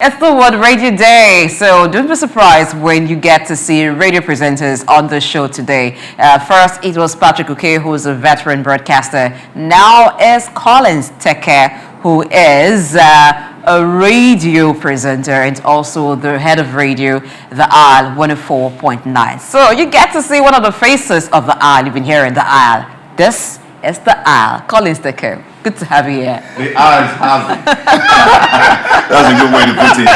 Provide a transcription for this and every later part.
It's the World Radio Day, so don't be surprised when you get to see radio presenters on the show today. First, it was Patrick Uke, who's a veteran broadcaster. Now is Collins Teke, who is a radio presenter and also the head of radio, the Isle 104.9. So you get to see one of the faces of the Isle. You've been hearing the Isle. This is the Isle. Collins Teke, good to have you here. The Isles have it. That's a good way to put it.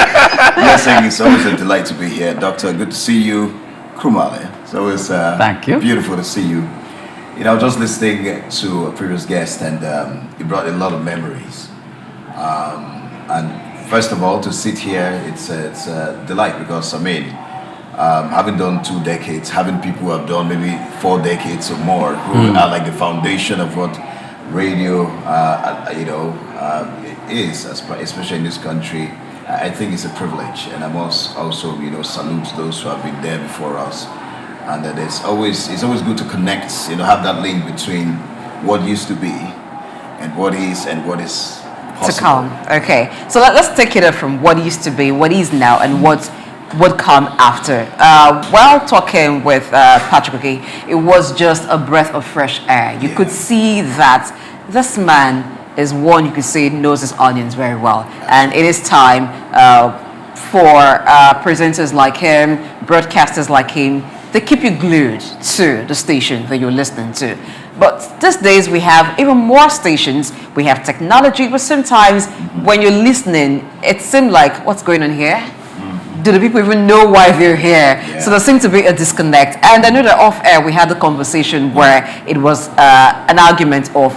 Yes, it's always a delight to be here. Doctor, good to see you. Krumale. So it's Thank you. Beautiful to see you. You know, just listening to a previous guest, and it brought a lot of memories. And first of all, to sit here, it's a delight because, I mean, having done 2 decades, having people who have done maybe 4 decades or more, who are like the foundation of what radio, is, especially in this country, I think it's a privilege, and I must also, salute those who have been there before us. And that it's always good to connect, have that link between what used to be and what is possible. To come. Okay, so let's take it from what used to be, what is now, and what would come after. While talking with Patrick Oke, it was just a breath of fresh air. You could see that this man is one you could say knows his onions very well, and it is time for presenters like him, broadcasters like him, they keep you glued to the station that you're listening to. But these days we have even more stations, we have technology, but sometimes when you're listening, it seems like, what's going on here? Do the people even know why they're here? Yeah. So there seems to be a disconnect. And I know that off air we had a conversation where it was an argument of,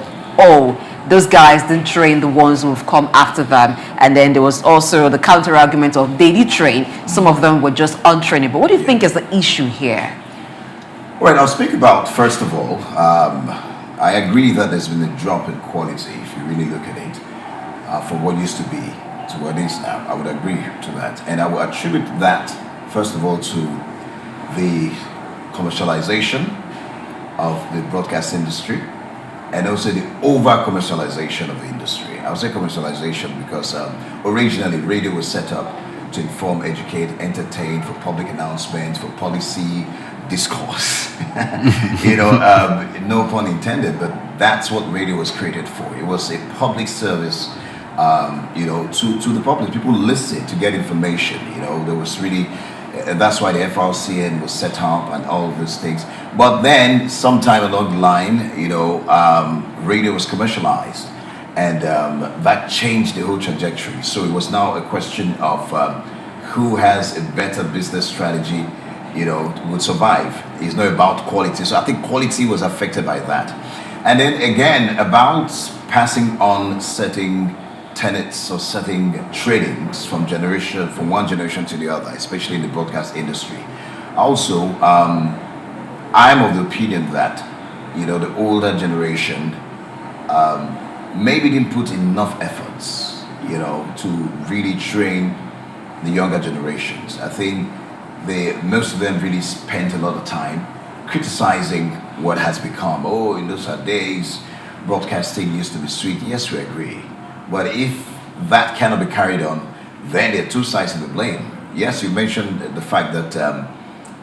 those guys didn't train the ones who've come after them. And then there was also the counter argument of they did train, some of them were just untrainable. What do you think is the issue here? Right, I'll speak about, first of all, I agree that there's been a drop in quality, if you really look at it, from what used to be to what is now. I would agree to that. And I would attribute that, first of all, to the commercialization of the broadcast industry and also the over-commercialization of the industry. I would say commercialization because originally radio was set up to inform, educate, entertain, for public announcements, for policy discourse. No pun intended, but that's what radio was created for. It was a public service, to the public. People listened to get information. There was really, that's why the FRCN was set up and all of those things. But then, sometime along the line, radio was commercialized, and that changed the whole trajectory. So it was now a question of who has a better business strategy, would survive. It's not about quality. So I think quality was affected by that. And then again, about passing on certain tenets or certain tradings from one generation to the other, especially in the broadcast industry. Also, I'm of the opinion that, the older generation maybe didn't put enough efforts, to really train the younger generations. I think most of them really spent a lot of time criticizing what has become. In those days, broadcasting used to be sweet. Yes, we agree. But if that cannot be carried on, then there are two sides of the blame. Yes, you mentioned the fact that,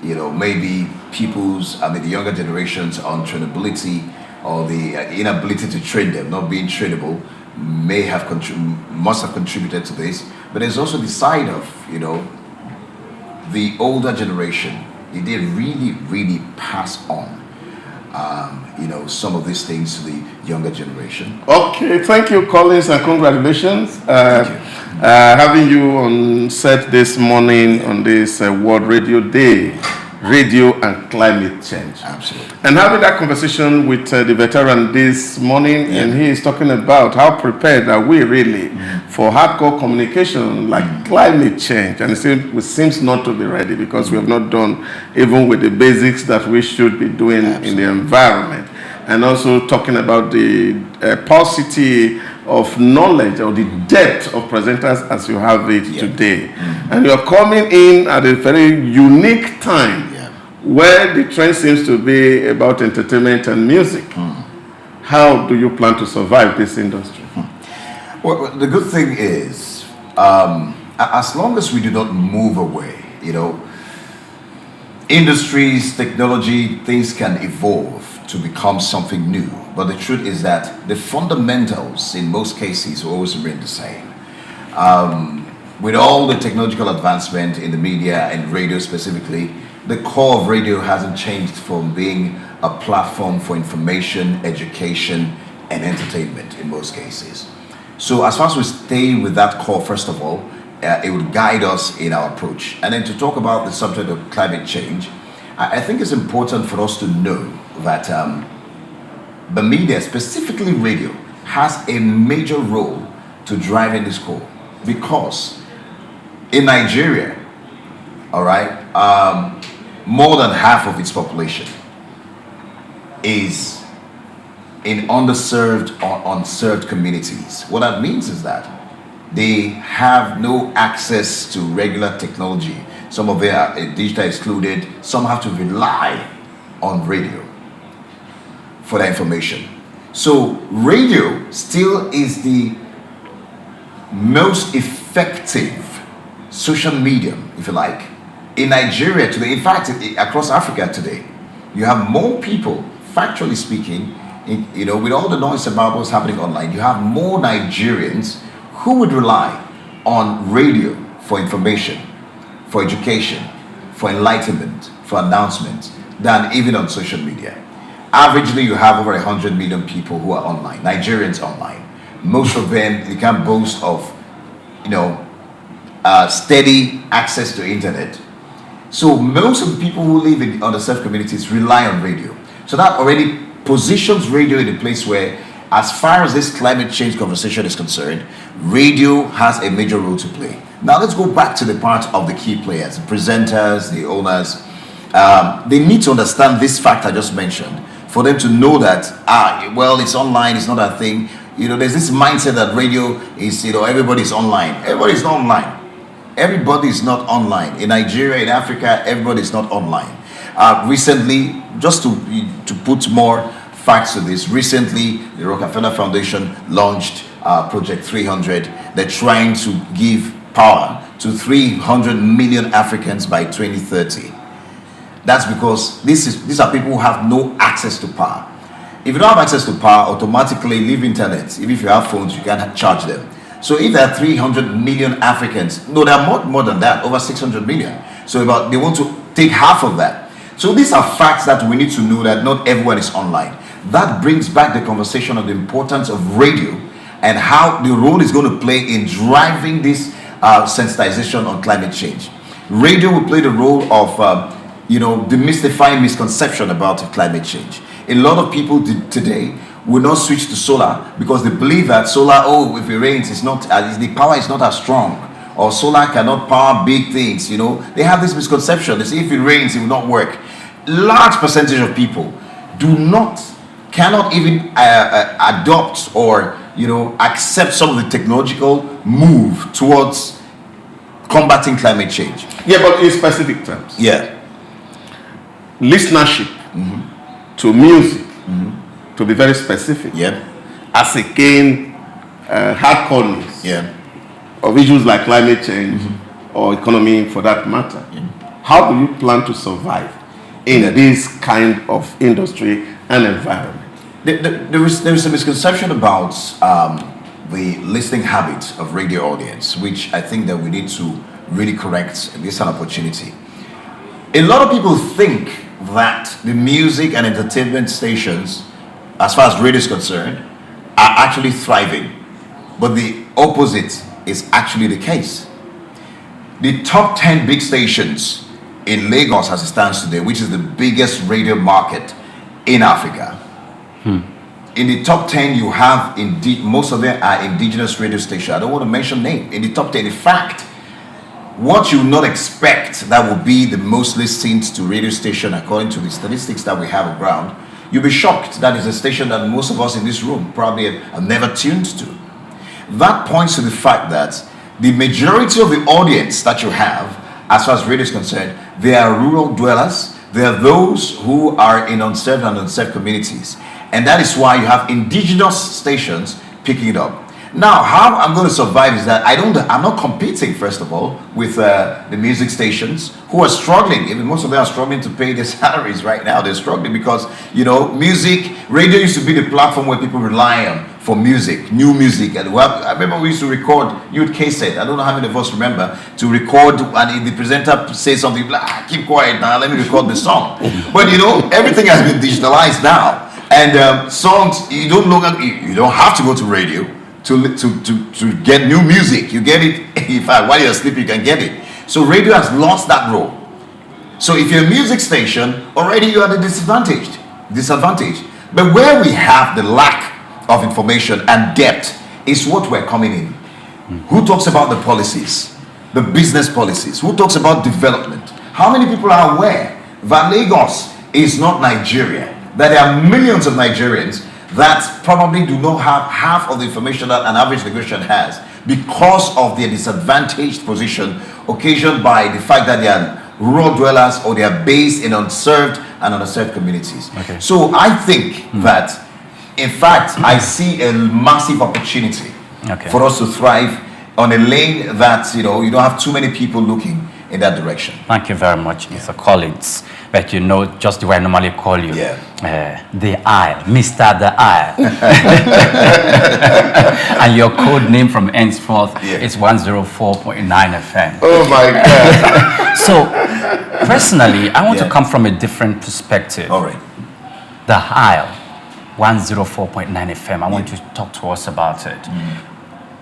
maybe the younger generation's untrainability or the inability to train them, not being trainable, must have contributed to this. But there's also the side of, the older generation. Did they really, really pass on, some of these things to the younger generation? Okay, thank you, Collins, and congratulations. Thank you. Having you on set this morning on this World Radio Day, radio and climate change. Absolutely. And having that conversation with the veteran this morning, and he is talking about how prepared are we really for hardcore communication like climate change, and it seems not to be ready because we have not done even with the basics that we should be doing in the environment. And also talking about the paucity of knowledge or the depth of presenters as you have it today. And you're coming in at a very unique time where the trend seems to be about entertainment and music. How do you plan to survive this industry? Well, the good thing is, as long as we do not move away, industries, technology, things can evolve to become something new. But the truth is that the fundamentals in most cases will always remain the same. With all the technological advancement in the media and radio specifically, the core of radio hasn't changed from being a platform for information, education, and entertainment in most cases. So as far as we stay with that core, first of all, it would guide us in our approach. And then to talk about the subject of climate change, I think it's important for us to know that the media, specifically radio, has a major role to drive in this core. Because in Nigeria, all right, more than half of its population is in underserved or unserved communities. What that means is that they have no access to regular technology. Some of them are digital excluded. Some have to rely on radio for their information. So radio still is the most effective social medium, if you like, in Nigeria today. In fact, across Africa today, you have more people, factually speaking, with all the noise about what's happening online, you have more Nigerians who would rely on radio for information, for education, for enlightenment, for announcements, than even on social media. Averagely, you have over 100 million people who are online, Nigerians online. Most of them, they can't boast of, steady access to internet. So most of the people who live in underserved communities rely on radio. So that already positions radio in a place where, as far as this climate change conversation is concerned, radio has a major role to play. Now let's go back to the part of the key players, the presenters, the owners. They need to understand this fact I just mentioned for them to know that, it's online, it's not a thing. There's this mindset that radio is, everybody's online. Everybody's not online. Everybody is not online. In Nigeria, in Africa, everybody is not online. Recently, just to put more facts to this, recently the Rockefeller Foundation launched Project 300. They're trying to give power to 300 million Africans by 2030. That's because these are people who have no access to power. If you don't have access to power, automatically leave internet. Even if you have phones, you can't charge them. So if there are 300 million Africans, no, there are more than that, over 600 million. So they want to take half of that. So these are facts that we need to know, that not everyone is online. That brings back the conversation of the importance of radio and how the role is going to play in driving this sensitization on climate change. Radio will play the role of demystifying misconception about climate change. A lot of people today will not switch to solar because they believe that solar, if it rains, it's not the power is not as strong, or solar cannot power big things. They have this misconception. They say if it rains, it will not work. Large percentage of people cannot even adopt or accept some of the technological move towards combating climate change. Yeah, but in specific terms. Yeah. Listenership to music, to be very specific. Yeah. As again, hardcore news. Yeah. Of issues like climate change or economy for that matter. Yeah. How do you plan to survive in this kind of industry and environment? There is a misconception about the listening habit of radio audience, which I think that we need to really correct. This is an opportunity. A lot of people think that the music and entertainment stations, as far as radio is concerned, are actually thriving. But the opposite is actually the case. The top 10 big stations in Lagos as it stands today, which is the biggest radio market in Africa. In the top 10, you have most of them are indigenous radio stations. I don't want to mention name. In the top 10, in fact, what you would not expect that will be the most listened to radio station according to the statistics that we have around, you'll be shocked that is a station that most of us in this room probably have never tuned to. That points to the fact that the majority of the audience that you have, as far as radio is concerned, they are rural dwellers. They are those who are in unserved and unserved communities. And that is why you have indigenous stations picking it up. Now, how I'm going to survive is that I'm not competing, first of all, with the music stations who are struggling. Even most of them are struggling to pay their salaries right now. They're struggling because, radio used to be the platform where people rely on for music, new music. And I remember we used to record, you'd cassette. I don't know how many of us remember to record, and if the presenter says something, keep quiet now, let me record the song. But everything has been digitalized now. And songs, you don't have to go to radio to get new music. You get it, in fact, while you're asleep, you can get it. So radio has lost that role. So if you're a music station, already you are the disadvantaged. But where we have the lack of information and depth is what we're coming in. Who talks about the policies, the business policies? Who talks about development? How many people are aware that Lagos is not Nigeria? That there are millions of Nigerians that probably do not have half of the information that an average Lagosian has because of their disadvantaged position occasioned by the fact that they are rural dwellers or they are based in unserved and underserved communities. Okay. So I think that, in fact, I see a massive opportunity for us to thrive on a lane that, you don't have too many people looking in that direction. Thank you very much, Mr. Collins. But just the way I normally call you, the Isle, Mr. The Isle. And your code name from henceforth is 104.9 FM. Oh my God. So, personally, I want to come from a different perspective. All right. The Isle, 104.9 FM. I want you to talk to us about it.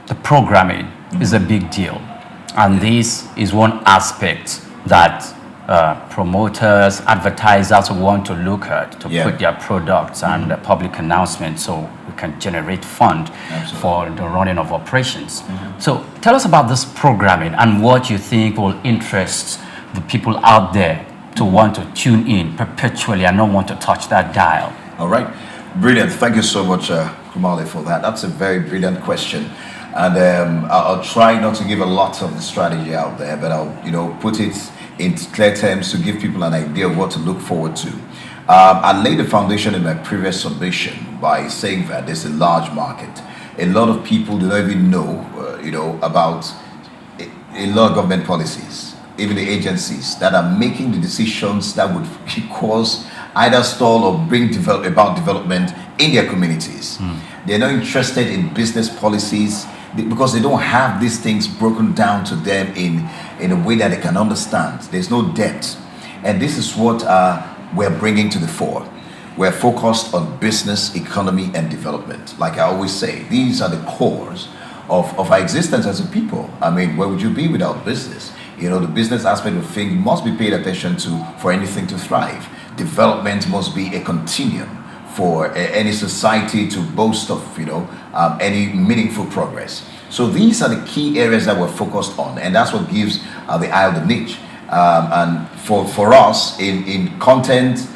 The programming is a big deal. And this is one aspect that promoters, advertisers want to look at to put their products and the public announcement so we can generate fund for the running of operations. So tell us about this programming and what you think will interest the people out there to want to tune in perpetually and not want to touch that dial. All right. Brilliant. Thank you so much, Kumale, for that. That's a very brilliant question. And I'll try not to give a lot of the strategy out there, but I'll put it in clear terms to give people an idea of what to look forward to. I laid the foundation in my previous submission by saying that there's a large market. A lot of people do not even know, about a lot of government policies, even the agencies that are making the decisions that would cause either stall or bring about development in their communities. They're not interested in business policies because they don't have these things broken down to them in a way that they can understand. There's no depth. And this is what we're bringing to the fore. We're focused on business, economy, and development. Like I always say, these are the cores of our existence as a people. I mean, where would you be without business? The business aspect of things must be paid attention to for anything to thrive. Development must be a continuum for any society to boast of, any meaningful progress. So these are the key areas that we're focused on, and that's what gives the Isle the niche. And for us, in content,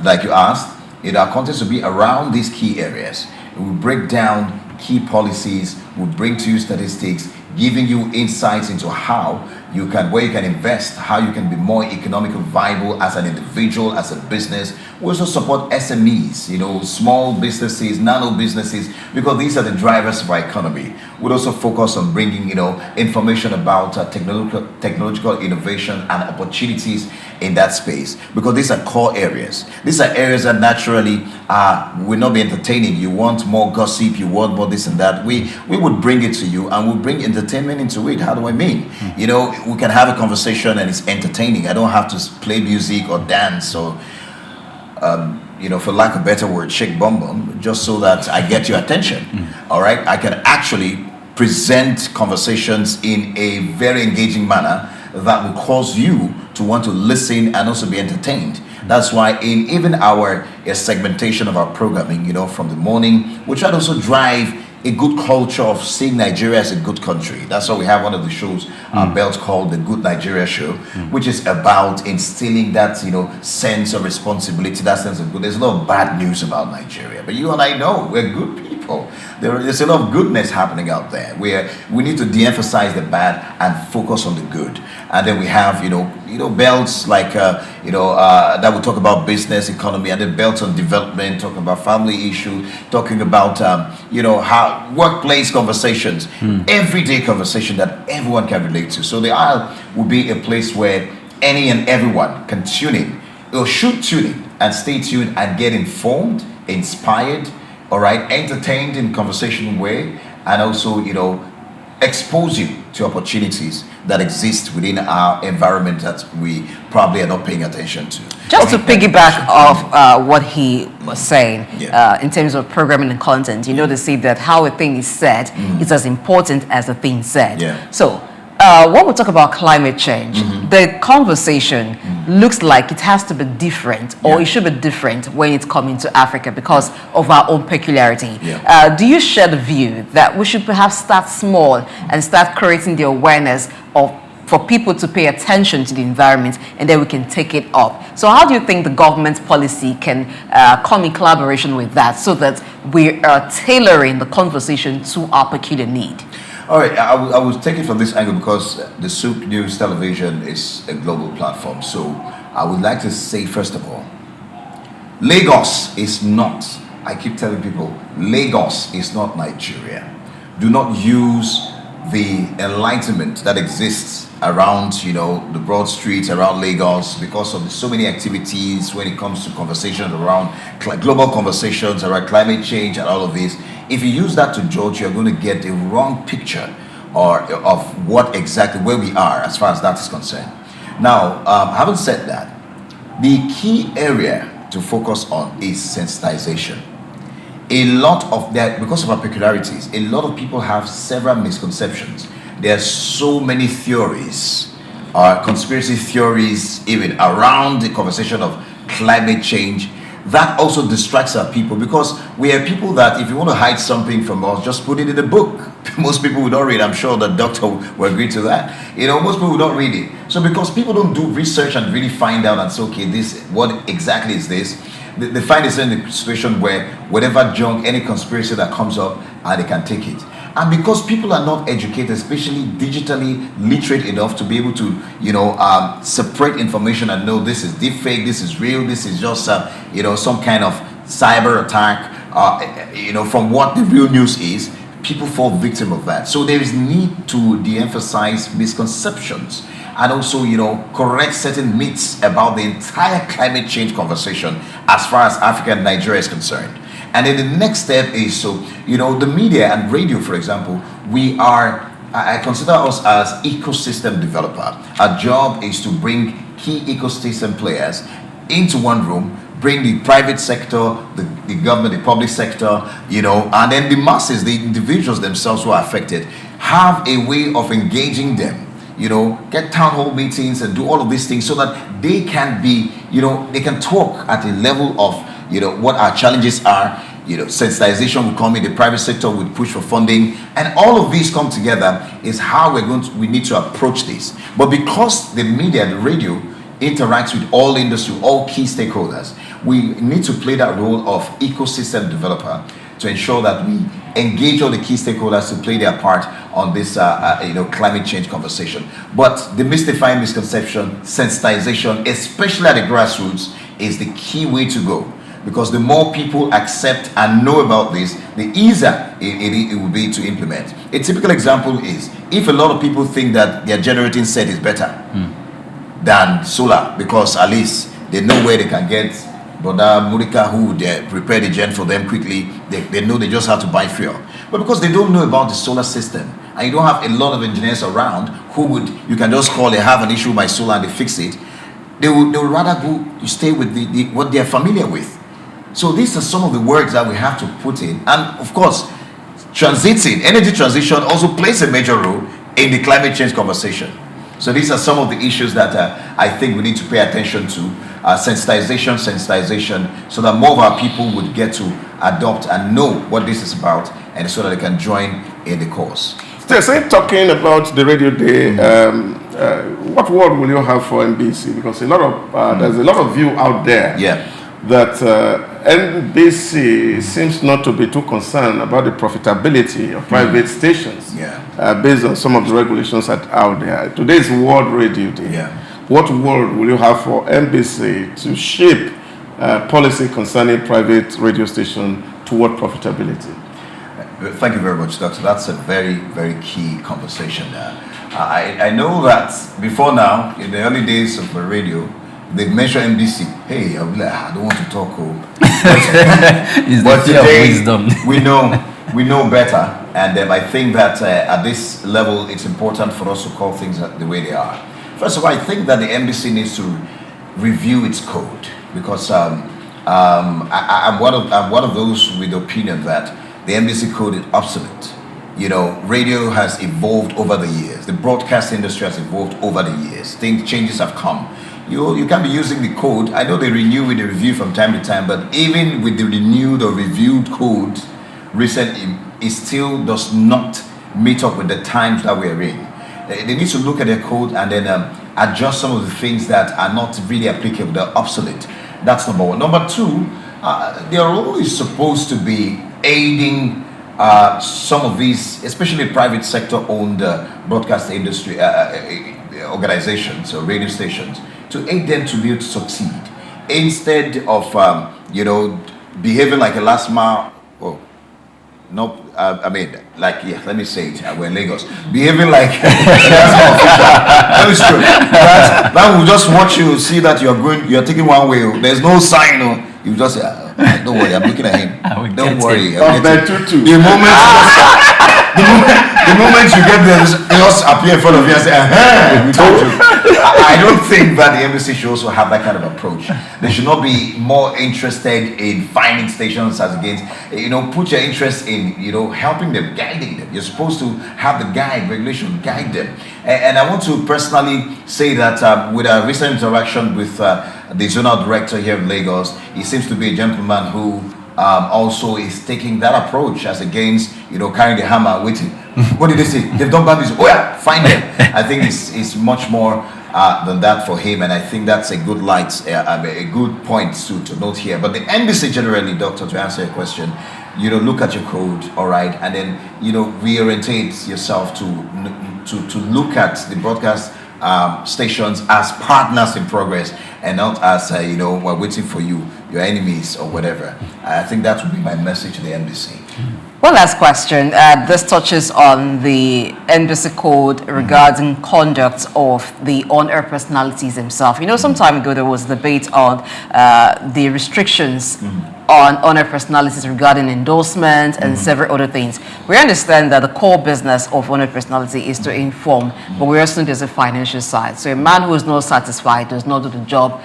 like you asked, our content will be around these key areas. We break down key policies, we bring to you statistics, giving you insights into where you can invest, how you can be more economically viable as an individual, as a business. We also support SMEs, small businesses, nano businesses, because these are the drivers of our economy. We'll also focus on bringing, information about technological innovation and opportunities in that space, because these are core areas. These are areas that naturally will not be entertaining. You want more gossip, you want more this and that. We would bring it to you, and we'll bring entertainment into it. How do I mean? We can have a conversation and it's entertaining. I don't have to play music or dance or for lack of a better word, shake bum bum, just so that I get your attention. All right, I can actually present conversations in a very engaging manner that will cause you to want to listen and also be entertained. That's why in even our segmentation of our programming, from the morning, we try to also drive a good culture of seeing Nigeria as a good country. That's why we have one of the shows, Belt, called the Good Nigeria Show, which is about instilling that, sense of responsibility, that sense of good. There's a lot of bad news about Nigeria, but you and I know we're good people. people. There's a lot of goodness happening out there where we need to de-emphasize the bad and focus on the good. And then we have, belts like, that will talk about business, economy, and then belts on development, talking about family issues, talking about, how workplace conversations, everyday conversation that everyone can relate to. So the aisle will be a place where any and everyone can tune in, or should tune in and stay tuned and get informed, inspired, all right, entertained in conversational way, and also, expose you to opportunities that exist within our environment that we probably are not paying attention to. Just to piggyback off what he was saying, Yeah. in terms of programming and content, they say that how a thing is said is as important as the thing said. Yeah. So when we talk about climate change, the conversation looks like it has to be different, or Yeah. it should be different when it's coming to Africa because of our own peculiarity. Yeah. Do you share the view that we should perhaps start small and start creating the awareness for people to pay attention to the environment, and then we can take it up? So how do you think the government policy can come in collaboration with that so that we are tailoring the conversation to our peculiar need? All right, I will take it from this angle because the Soup News Television is a global platform. So I would like to say, first of all, Lagos is not, I keep telling people, Lagos is not Nigeria. Do not use the enlightenment that exists around, the broad streets around Lagos because of so many activities when it comes to conversations around global conversations around climate change and all of this. If you use that to judge, you're going to get a wrong picture of what exactly where we are as far as that is concerned. Now, having said that, the key area to focus on is sensitization. A lot of that, because of our peculiarities, a lot of people have several misconceptions. There are so many theories, conspiracy theories, even around the conversation of climate change. That also distracts our people because we are people that if you want to hide something from us, just put it in a book. Most people will not read. I'm sure the doctor will agree to that. Most people will not read it. So because people don't do research and really find out and say, okay, what exactly is this? They find themselves in a situation where whatever junk, any conspiracy that comes up, they can take it. And because people are not educated, especially digitally literate enough to be able to, separate information and know this is deep fake, this is real, this is just, some kind of cyber attack, from what the real news is, people fall victim of that. So there is need to de-emphasize misconceptions and also, correct certain myths about the entire climate change conversation as far as Africa and Nigeria is concerned. And then the next step is, the media and radio, for example, I consider us as ecosystem developer. Our job is to bring key ecosystem players into one room, bring the private sector, the government, the public sector, and then the masses, the individuals themselves who are affected, have a way of engaging them, get town hall meetings and do all of these things so that they can be, they can talk at a level of, what our challenges are. Sensitization will come in, the private sector will push for funding, and all of these come together is how we need to approach this. But because the media, the radio, interacts with all industry, all key stakeholders, we need to play that role of ecosystem developer to ensure that we engage all the key stakeholders to play their part on this climate change conversation. But demystifying misconception, sensitization, especially at the grassroots, is the key way to go. Because the more people accept and know about this, the easier it will be to implement. A typical example is if a lot of people think that their generating set is better than solar, because at least they know where they can get Brother Murika who would prepare the gen for them quickly. They know they just have to buy fuel. But because they don't know about the solar system, and you don't have a lot of engineers around you can just call, they have an issue with my solar and they fix it, they would rather go stay with what they're familiar with. So these are some of the words that we have to put in. And of course, energy transition also plays a major role in the climate change conversation. So these are some of the issues that I think we need to pay attention to. Sensitization, so that more of our people would get to adopt and know what this is about, and so that they can join in the cause. Say, talking about the Radio Day, what word will you have for NBC? Because there's a lot of view out there that NBC seems not to be too concerned about the profitability of private stations, based on some of the regulations that are out there. Today is World Radio Day. What word will you have for NBC to shape policy concerning private radio station toward profitability? Thank you very much, Doctor. That's a very, very key conversation there. I know that before now, in the early days of the radio, they mention NBC. Hey, I'll be like, I don't want to talk. But today, we know better. And I think that at this level, it's important for us to call things the way they are. First of all, I think that the NBC needs to review its code, because I'm one of those with the opinion that the NBC code is obsolete. You know, radio has evolved over the years. The broadcast industry has evolved over the years. Changes have come. You can't be using the code. I know they renew with the review from time to time, but even with the renewed or reviewed code recently, it still does not meet up with the times that we're in. They need to look at their code and then adjust some of the things that are not really applicable, they're obsolete. That's number one. Number two, they are always supposed to be aiding some of these, especially private sector-owned broadcast industry organizations or radio stations, to aid them to be able to succeed, instead of behaving like a last mile. Let me say it. We're in Lagos. Behaving like that is true. That will just watch you, see that you're taking one way. There's no sign. You just say, don't worry, I'm looking at him. Don't worry. The moment you get there, they just appear in front of you and say, we told you. I don't think that the NBC should also have that kind of approach. They should not be more interested in finding stations as against, put your interest in, helping them, guiding them. You're supposed to have the regulation guide them. And I want to personally say that with a recent interaction with the zonal director here in Lagos, he seems to be a gentleman who also is taking that approach as against, carrying the hammer, waiting. What did they say? They've done bad business. Oh yeah, find them. I think it's much more than that for him, and I think that's a good a good point to note here. But the NBC generally, Doctor, to answer your question, look at your code, all right, and then reorientate yourself to look at the broadcast stations as partners in progress, and not as we're waiting for you, your enemies or whatever. I think that would be my message to the NBC. One last question. This touches on the NBC code regarding conduct of the on-air personalities themselves. Some time ago there was a debate on the restrictions on on-air personalities regarding endorsement and several other things. We understand that the core business of on-air personality is to inform, but we also know there's a financial side. So a man who is not satisfied does not do the job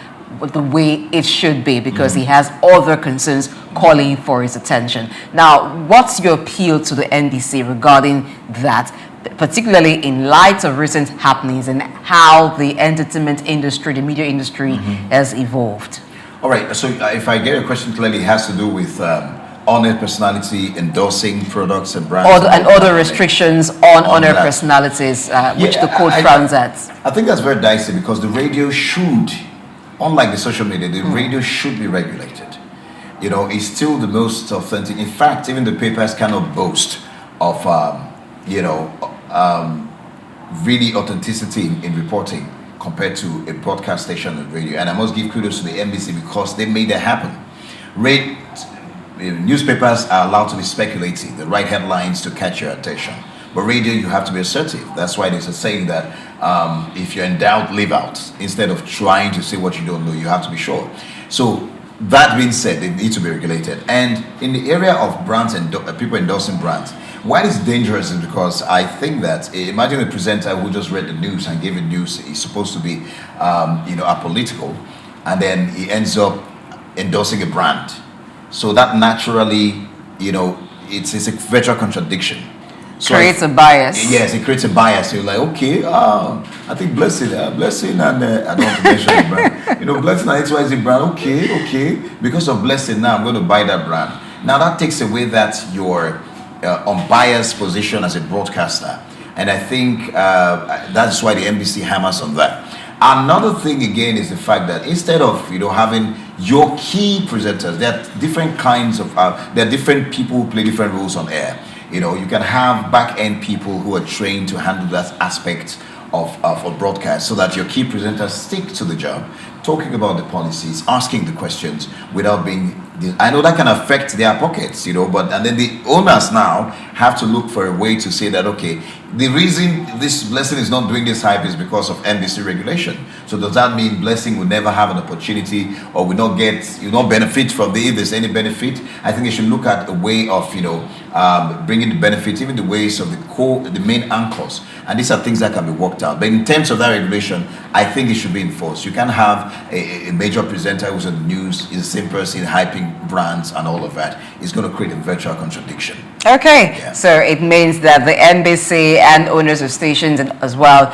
the way it should be, because he has other concerns calling for his attention. Now, what's your appeal to the NBC regarding that, particularly in light of recent happenings and how the entertainment industry, the media industry has evolved? All right, so if I get your question clearly, it has to do with on-air personality endorsing products and brands. And other restrictions on on-air personalities, which the code frowns at. I think that's very dicey, because the radio should, unlike the social media, the radio should be regulated. It's still the most authentic. In fact, even the papers cannot boast of, really authenticity in reporting compared to a broadcast station and radio. And I must give kudos to the NBC, because they made that happen. Newspapers are allowed to be speculating, the right headlines to catch your attention. But radio, you have to be assertive. That's why there's a saying that if you're in doubt, leave out. Instead of trying to say what you don't know, you have to be sure. So that being said, they need to be regulated. And in the area of brands and people endorsing brands, why it's dangerous is because I think that, imagine a presenter who just read the news and gave the news, he's supposed to be, apolitical, and then he ends up endorsing a brand. So that naturally, it's a virtual contradiction. So creates a bias. Yes, it creates a bias. You're like, okay, I think Blessing, and I don't want to mention the brand. Blessing and XYZ brand, okay. Because of Blessing, now I'm going to buy that brand. Now that takes away that your unbiased position as a broadcaster, and I think that's why the NBC hammers on that. Another thing again is the fact that instead of having your key presenters, there are different kinds of there are different people who play different roles on air. You can have back end people who are trained to handle that aspect of a broadcast, so that your key presenters stick to the job, talking about the policies, asking the questions without being. I know that can affect their pockets, but and then the owners now have to look for a way to say that, okay, the reason this Blessing is not doing this hype is because of NBC regulation. So does that mean Blessing will never have an opportunity, or will not benefit from if there's any benefit? I think they should look at a way of bringing the benefit, even the ways of the main anchors, and these are things that can be worked out. But in terms of that regulation, I think it should be enforced. You can't have a major presenter who's on the news is the same person hyping brands and all of that. It's going to create a virtual contradiction. Okay, Yeah. so it means that the NBC and owners of stations as well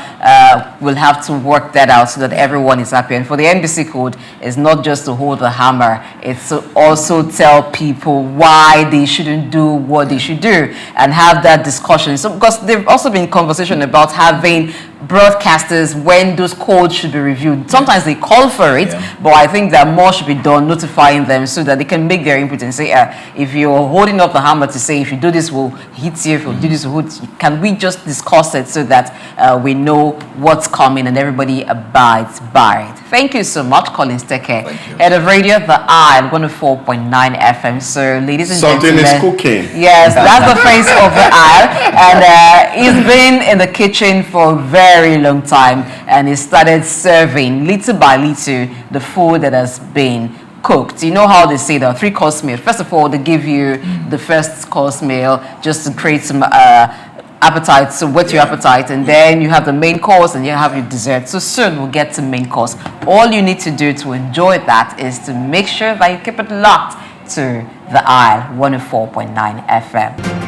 will have to work that out so that everyone is happy. And for the NBC code, it's not just to hold the hammer, it's to also tell people why they shouldn't do what they should do and have that discussion. So because there've also been conversation about having broadcasters when those codes should be reviewed. Sometimes they call for it, but I think that more should be done notifying them so that they can make their input and say, if you're holding up the hammer to say, if you do this, we'll hit you, if you do this, we'll hit you. Can we just discuss it so that we know what's coming and everybody abides by it? Thank you so much, Collins Teke, head of radio, The Isle, 104.9 FM. So, ladies and gentlemen. Something is cooking. Yes, that's the face of The Isle. And he's been in the kitchen for a very long time, and he started serving little by little the food that has been cooked. You know how they say the 3-course meal. First of all, they give you the first course meal just to create some appetite, so whet your appetite, and then you have the main course and you have your dessert. So soon we'll get to main course. All you need to do to enjoy that is to make sure that you keep it locked to The Isle, 104.9 FM.